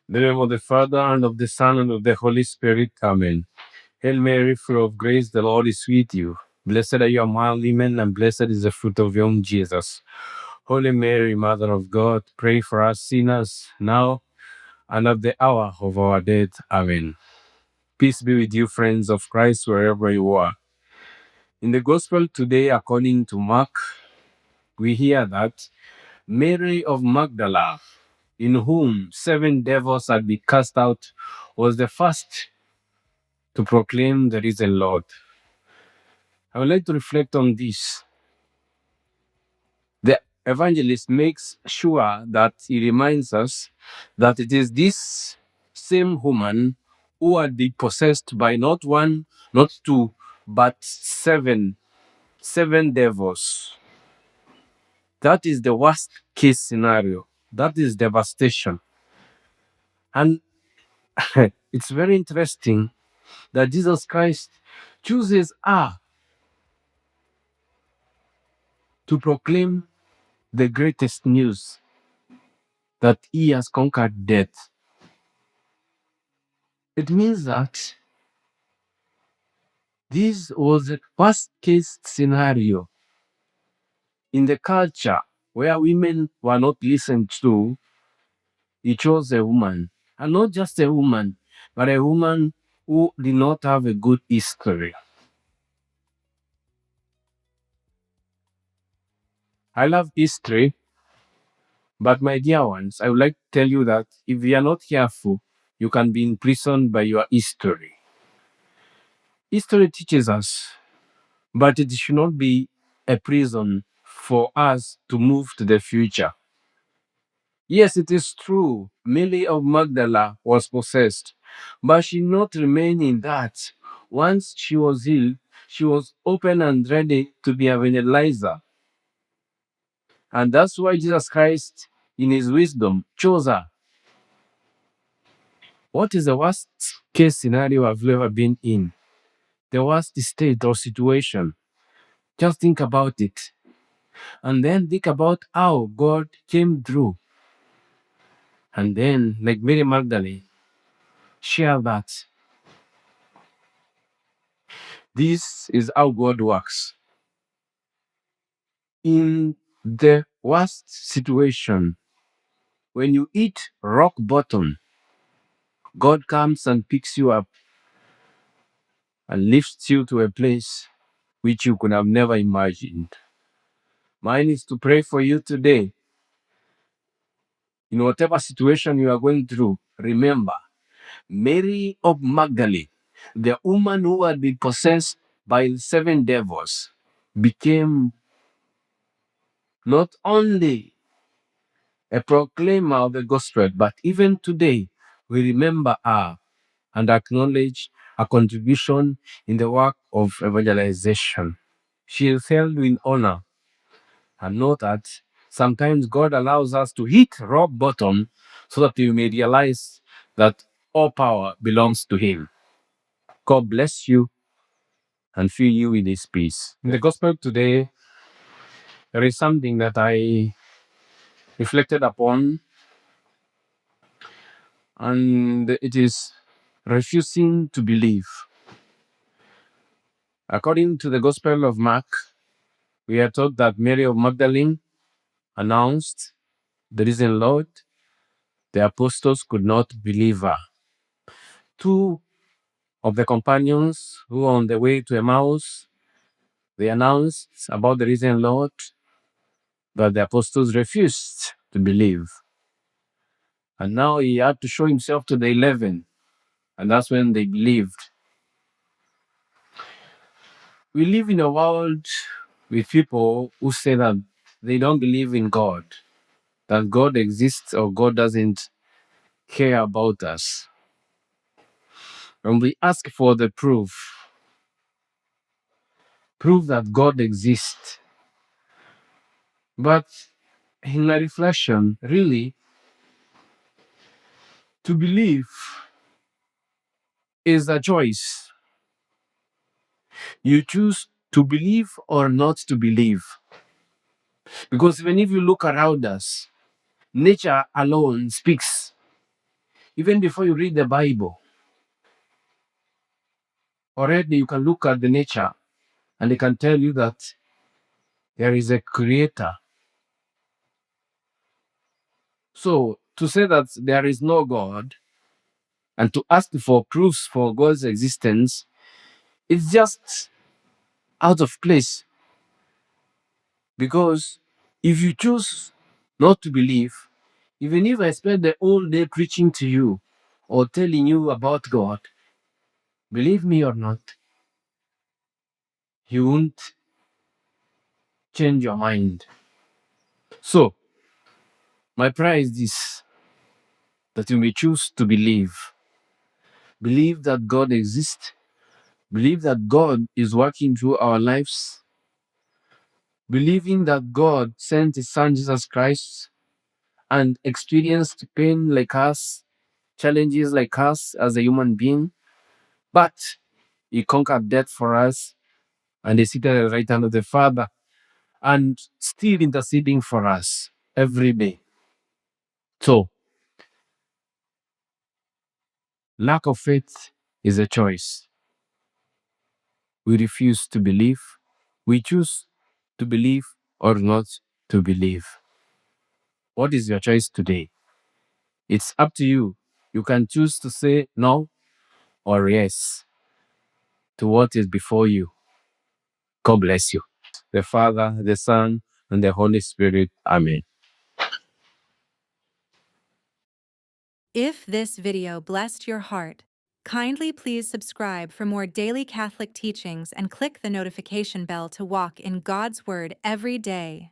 In the name of the Father, and of the Son, and of the Holy Spirit. Amen. Hail Mary, full of grace, the Lord is with you. Blessed are you among women, and blessed is the fruit of your womb, Jesus. Holy Mary, Mother of God, pray for us sinners, now and at the hour of our death. Amen. Peace be with you, friends of Christ, wherever you are. In the Gospel today, according to Mark, we hear that Mary of Magdala, in whom 7 devils had been cast out, was the first to proclaim the risen Lord. I would like to reflect on this. The evangelist makes sure that he reminds us that it is this same woman who had been possessed by not one, not two, but seven devils. That is the worst case scenario. That is devastation. And it's very interesting that Jesus Christ chooses her to proclaim the greatest news, that he has conquered death. It means that this was a worst case scenario in the culture where women were not listened to. He chose a woman, and not just a woman, but a woman who did not have a good history. I love history, but my dear ones, I would like to tell you that if you are not careful, you can be imprisoned by your history. History teaches us, but it should not be a prison for us to move to the future. Yes, it is true, Mary of Magdala was possessed, but she did not remain in that. Once she was healed, she was open and ready to be an evangelizer. And that's why Jesus Christ, in his wisdom, chose her. What is the worst case scenario I've ever been in? The worst state or situation? Just think about it. And then think about how God came through. And then, like Mary Magdalene, share that. This is how God works. In the worst situation, when you hit rock bottom, God comes and picks you up and lifts you to a place which you could have never imagined. Mine is to pray for you today. In whatever situation you are going through, remember, Mary of Magdalene, the woman who had been possessed by 7 devils, became not only a proclaimer of the gospel, but even today we remember her and acknowledge her contribution in the work of evangelization. She is held in honor, and know that sometimes God allows us to hit rock bottom so that we may realize that all power belongs to Him. God bless you and fill you with His peace. In the gospel today, there is something that I reflected upon, and it is refusing to believe. According to the Gospel of Mark, we are told that Mary of Magdalene announced the risen Lord. The apostles could not believe her. 2 of the companions who were on the way to Emmaus, they announced about the risen Lord, but the apostles refused to believe. And now he had to show himself to the 11, and that's when they believed. We live in a world with people who say that they don't believe in God, that God exists or God doesn't care about us. And we ask for the proof that God exists. But in my reflection, really, to believe is a choice. You choose to believe or not to believe. Because even if you look around us, nature alone speaks. Even before you read the Bible, already you can look at the nature and they can tell you that there is a creator. So to say that there is no God and to ask for proofs for God's existence is just out of place. Because if you choose not to believe, even if I spend the whole day preaching to you or telling you about God, believe me or not, you won't change your mind. So, my prayer is this, that you may choose to believe. Believe that God exists. Believe that God is working through our lives. Believing that God sent His Son Jesus Christ and experienced pain like us, challenges like us as a human being, but He conquered death for us and is seated at the right hand of the Father and still interceding for us every day. So, lack of faith is a choice. We refuse to believe. We choose to believe or not to believe. What is your choice today? It's up to you. You can choose to say no or yes to what is before you. God bless you. The Father, the Son, and the Holy Spirit. Amen. If this video blessed your heart, kindly please subscribe for more daily Catholic teachings and click the notification bell to walk in God's Word every day.